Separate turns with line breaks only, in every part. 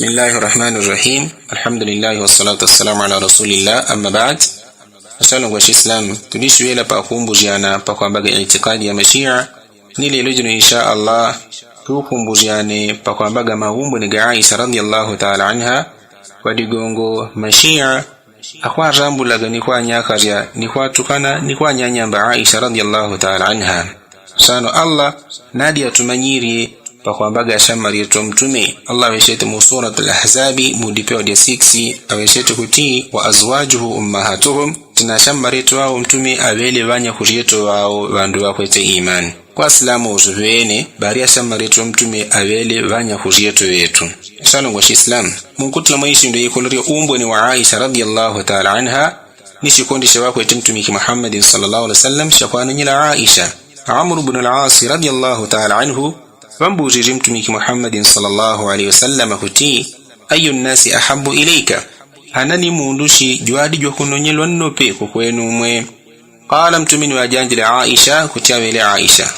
Bismillahirrahmanirrahim. Alhamdulillah wassalatu wassalamu ala rasulillah, amma ba'd. Assalamu wa Islam. Tunishwela pa kumbuziana pa kwambaga itikadi ya Mashia. Nili lujunu insha Allah tukumbuziane pa kwambaga mahumbu ni Aisha radhiyallahu ta'ala anha kwa digongo Mashia akwa rambulaga ni kwa nyakaria ni kwa tukana ni kwa nyanyamba Aisha radhiyallahu ta'ala anha. Sano Allah nadi atumanyiri pa kwambaga shamari yetu mtume Allah aweshete mu suratul ahzabi mudipeo dia 6 aweshete kutii wa azwajuhu ummahatuhum tina shamari yetu wao mtume abele vanya kurieto wao vandu wakwete imani kwa islamu uzuwene baria shamari yetu mtume abele vanya kurieto wetu shano wa Islam munkutla maishi ndio yikolori umbo ni wa Aisha radhiyallahu ta'ala anha nishikondi shawako yetu mtume Muhammad sallallahu alaihi wasallam shakwana nyila Aisha Amr ibn al-As radhiyallahu ta'ala anhu Wambujiri mtumiki Muhammadin sallallahu alaihi wasallam kuti ayu nasi ahabbu ilayka hanani mundushi juadi jokunonyelwa nnope kukwenu mwe qala mtumini wa janjile Aisha kutiawele Aisha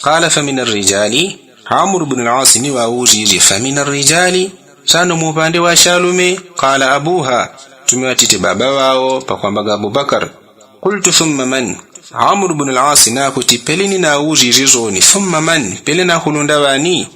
qala famin ar-rijali Amr ibn al-As ni wa ujiri famin ar-rijali sano mupande wa shalume qala abuha tumiwatite baba wao pakwambaga Abubakar qultu thumma man Amr ibn al-As na kutipelini na ujirizoni thumma man pelena kulunda wani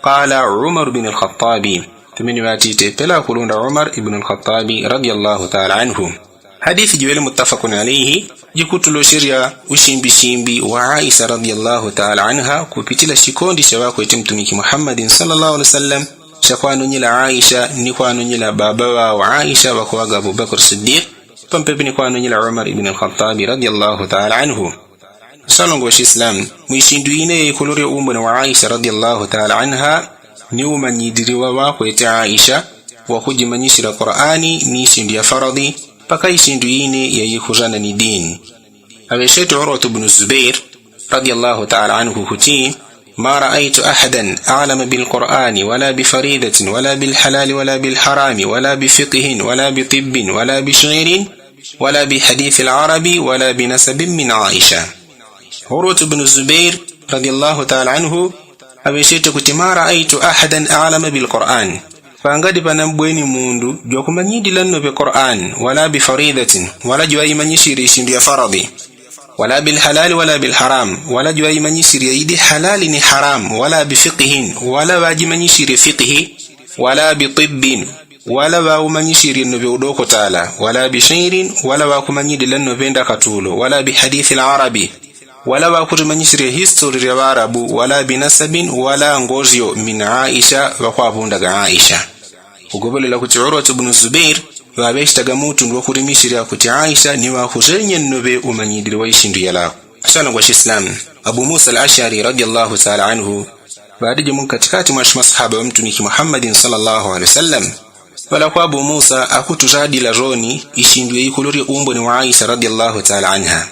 qala Umar ibn al-Khattabi tumini watite pela kulunda Umar ibn al-Khattabi radiyallahu ta'ala anhu hadithi jiwele muttafaqun alayhi jikutulo sheria ushimbi wa Aisha radiyallahu ta'ala anha kupitila shikondi shawako yetimtumiki Muhammadin sallallahu alaihi wasallam shakwanu nyila Aisha ni kwanu nyila baba wa Aisha wakwaga Abubakar Siddiq pampepini kwanu nyila Umar ibn al-Khattabi radiyallahu ta'ala anhu salongo Islam mwishindu ine kulore umbo na wa Aisha radiyallahu ta'ala anha ni umanyidiriwa wako ete Aisha wa kujimanyishira Qur'ani ni shindu ya faradhi paka ishindu ine ya yikuzana ni dini aweshetu Urwatu ibn Zubair radiyallahu ta'ala anhu kuti ما رأيت أحدا أعلم بالقرآن ولا بفريدة ولا بالحلال ولا بالحرام ولا بفقه ولا بطب ولا بشعر ولا بحديث العرب ولا بنسب من عائشة عروة بن الزبير رضي الله تعالى عنه أبشيت كنت ما رأيت أحدا أعلم بالقرآن فأنقد بنبوين موندو جوكما نيدي لنو بالقرآن ولا بفريدة ولا جوائي من يشيريشن دي فرضي ولا بالحلال ولا بالحرام ولا جواي من يشير يدي حلال ني حرام ولا بفقه ولا واجي من يشير فقه ولا بطب ولا واو من يشير نبيودوكو تعالى ولا بشعر ولا واكو من يدي لنو بيندا كتولو ولا بحديث العربي ولا واكو من يشير هيستوري العرب ولا بنسب ولا ngoziyo من عائشة وقابوندا عائشة وقبل لكو عروة بن الزبير wabeshtaga mutu ndo kurimishira kuti Aisha ni wa kuzenye nnobe umanyidiri wa ishindu yala asana kwa Islam Abu Musa al-Ash'ari radiyallahu ta'ala anhu baadije mun katikati mwa masahaba wa mtumiki Muhammadin sallallahu alaihi wasallam wala kwa Abu Musa akutujadi la roni ishindu yikulori umbo ni wa Aisha radiyallahu ta'ala anha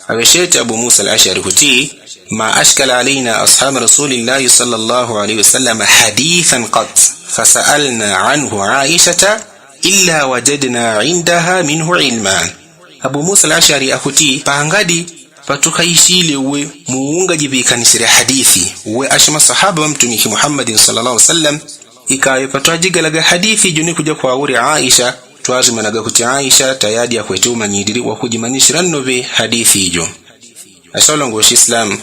aweshete Abu Musa al-Ash'ari kuti ma ashkala alaina ashab rasulillahi sallallahu alaihi wasallam hadithan qat fasalna anhu Aisha illa wajadna indaha minhu ilma Abu Musa al-Ash'ari akuti pangadi patukaishile we muunga jibikanisira hadithi we ashima sahaba wa mtumiki Muhammadin sallallahu alaihi wasallam ikaye patwajigalaga hadithi juni kuja kwa uri Aisha twazimanaga kuti Aisha tayadi ya kwetu manyidiri wa kujimanyishira nove hadithi hiyo asalongo Islam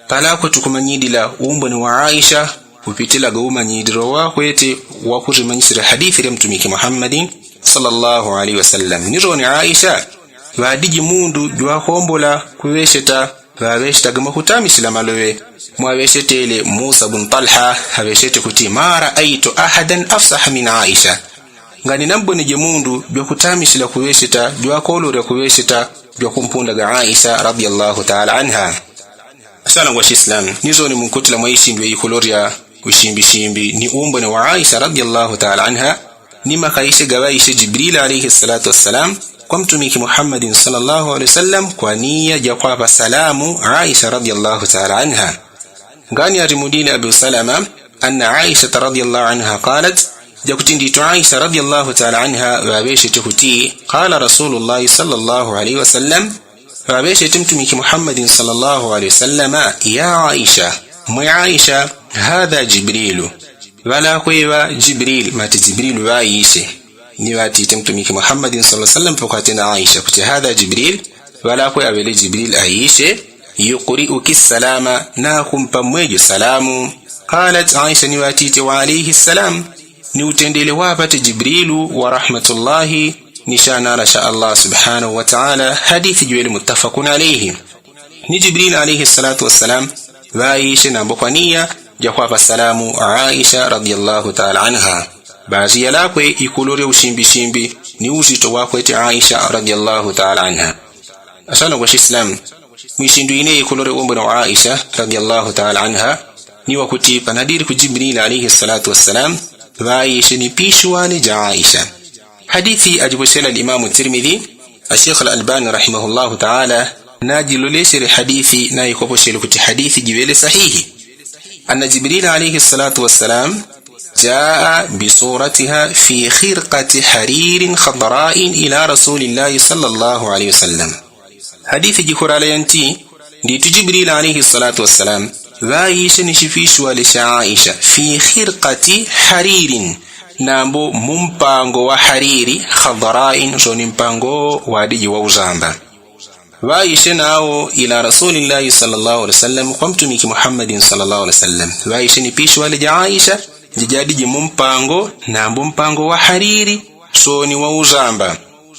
pala ko tukumanyidila umbo ni wa Aisha kupitila gauma nyidiro wa kwete wa kujimanyisira hadithi ya mtumiki Muhammadin sallallahu alaihi wasallam nironi Aisha wadiji mundu jwa kombola kuwesheta wawesheta gama kutamisila malowe mwaweshetele Musa bin Talha haweshete kuti mara aitu ahadan afsah min Aisha ngani nambone je mundu jwa kutamisila kuwesheta jwa kolore kuwesheta jwa kumpunda ga Aisha radiyallahu ta'ala anha asana wa Islam nizoni munkutila maishi ndwe yikoloria ushimbi ni umbo na wa Aisha radiyallahu ta'ala anha ni makaisha gawaisha Jibril alayhi salatu wassalam kwa mtumiki Muhammadin sallallahu alayhi wasallam kwa nia ya kwa salamu Aisha radiyallahu ta'ala anha ngani arimudili Abu Salama anna Aisha radiyallahu anha qalat jakutindi tu Aisha radiyallahu ta'ala anha wabeshe tukuti qala Rasulullah sallallahu alayhi wasallam wabeshe mtumiki Muhammadin sallallahu alayhi wasallam ya Aisha Aisha hadha Jibrilu wala kwewa Jibril mati Jibril wa Aisha ni wati temtumiki Muhammadin sallallahu alaihi wasallam pokatena Aisha kuti hadha Jibril wala kwe awele Jibril Aisha yuqri'uki salama na kumpa mwejo salamu. Qalat Aisha ni watiti wa alayhi salam ni utendele wapate Jibrilu wa rahmatullahi nishana rasha Allah subhanahu wa ta'ala. Hadithi juwele muttafaqun alayhi. Ni Jibril alayhi salatu wassalam wa Aisha na mbokwania jakwapa salamu Aisha radiyallahu ta'ala anha. Bazi yalakwe ikulore ushimbi ni uzito wakwe ti Aisha radiyallahu ta'ala anha. Asana kwa Islam mwishindu ine ikulore umbo na Aisha radiyallahu ta'ala anha ni wakuti panadiri ku Jibril alayhi salatu wassalam wa Aisha ni pishwani ja Aisha. Hadithi ajibusela al-Imam Tirmidhi Sheikh al-Albani rahimahullahu ta'ala najiloleshe hadithi na ikoposhele kuti hadithi jiwele sahihi. Anna Jibril alayhi salatu wassalam jaa bisuratiha fi khirqati haririn khadra'in ila rasulillahi sallallahu alayhi wasallam. Hadithi jikurala yanti nditu Jibril alayhi salatu wassalam wa Aisha nishifishwa lisha Aisha fi khirqati haririn nambo mumpango wa hariri khadra'in so nimpango wadiji wa uzamba. Wa Aisha nao ila rasulillahi sallallahu alayhi wasallam kwa mtumiki Muhammadin sallallahu alayhi wasallam. Wa Aisha nipishwa lija Aisha jijadiji mumpango nambo mpango wa hariri so ni wa uzamba.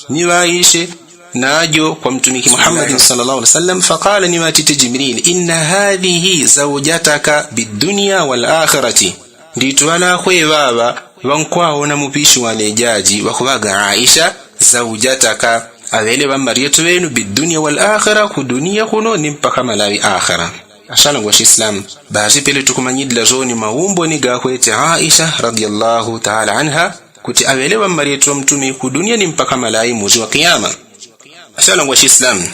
Ni wa Aisha najo kwa mtumiki Muhammadin sallallahu alaihi wasallam faqala ni watiti Jibril inna hadhihi zawjataka bidunya wal akhirati nditu wala kwebaba wankwao na mupishi wale jaji wakubaga Aisha zawjataka awele bambarietu wenu bidunya wal akhirah ku dunia kuno nimpaka malawi akhirah. Asana kwa Islam bazi pele tukumanyidla zoni maumbo ni gakwete Aisha radiyallahu ta'ala anha kuti awele bambarietu mtumi ku dunia nimpaka malawi muzi wa kiyama. Asala wa Islam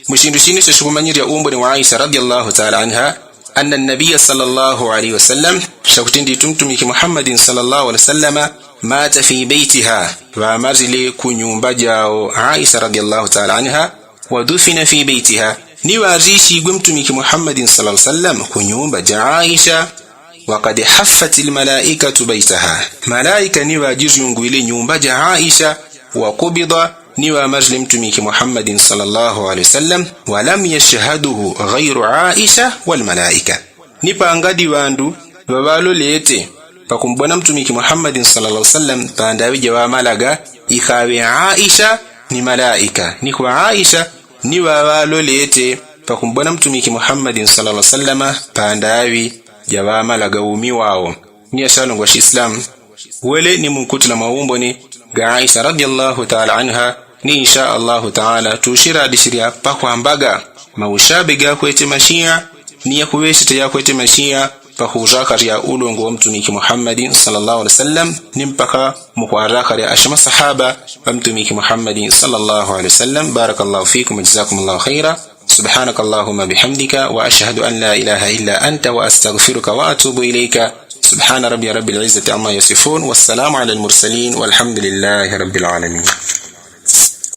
mushindu shini shukumanyiri ya umbo ni wa Aisha radiyallahu ta'ala anha anna an-nabiy sallallahu alayhi wasallam shakutindi tumtumiki Muhammadin sallallahu alayhi wasallam mata fi baytiha wa mazili kunyumba jao Aisha radiyallahu ta'ala anha wa dufina fi baytiha ni wazishi gumtumiki Muhammadin sallallahu alayhi wasallam kunyumba ja Aisha wa qad haffatil malaikatu baytaha malaika ni wajizungu ile nyumba ja Aisha wa qubida ni wa mazlim tumiki Muhammadin sallallahu alayhi wasallam wa lam yashhaduhu ghayru Aisha wal malaika. Nipa angadi wandu babalo lete pakumbona mtumiki Muhammadin sallallahu alayhi wasallam pandawi jawa malaga ikawe Aisha ni malaika ni kwa Aisha ni babalo lete pakumbona mtumiki Muhammadin sallallahu alayhi wasallam pandawi jawa malaga umi wao. Ni ashalongo wa Islam wele ni mkutila maumbo ni ga Aisha radiyallahu ta'ala anha ni insha Allah ta'ala tushira dishiria pakwambaga maushabiga kwete mashia ni ya kuweshita ya kwete mashia pakuzakari ya ulongo wa mtumiki Muhammadin sallallahu alaihi wasallam ni mpaka mukwarakari ya ashama sahaba wa mtumiki Muhammadin sallallahu alaihi wasallam. Barakallahu fikum wa jazakumullahu khaira. سبحانك اللهم بحمدك وأشهد أن لا إله إلا أنت وأستغفرك وأتوب إليك. سبحان ربي رب العزة عما يصفون والسلام على المرسلين والحمد لله رب العالمين.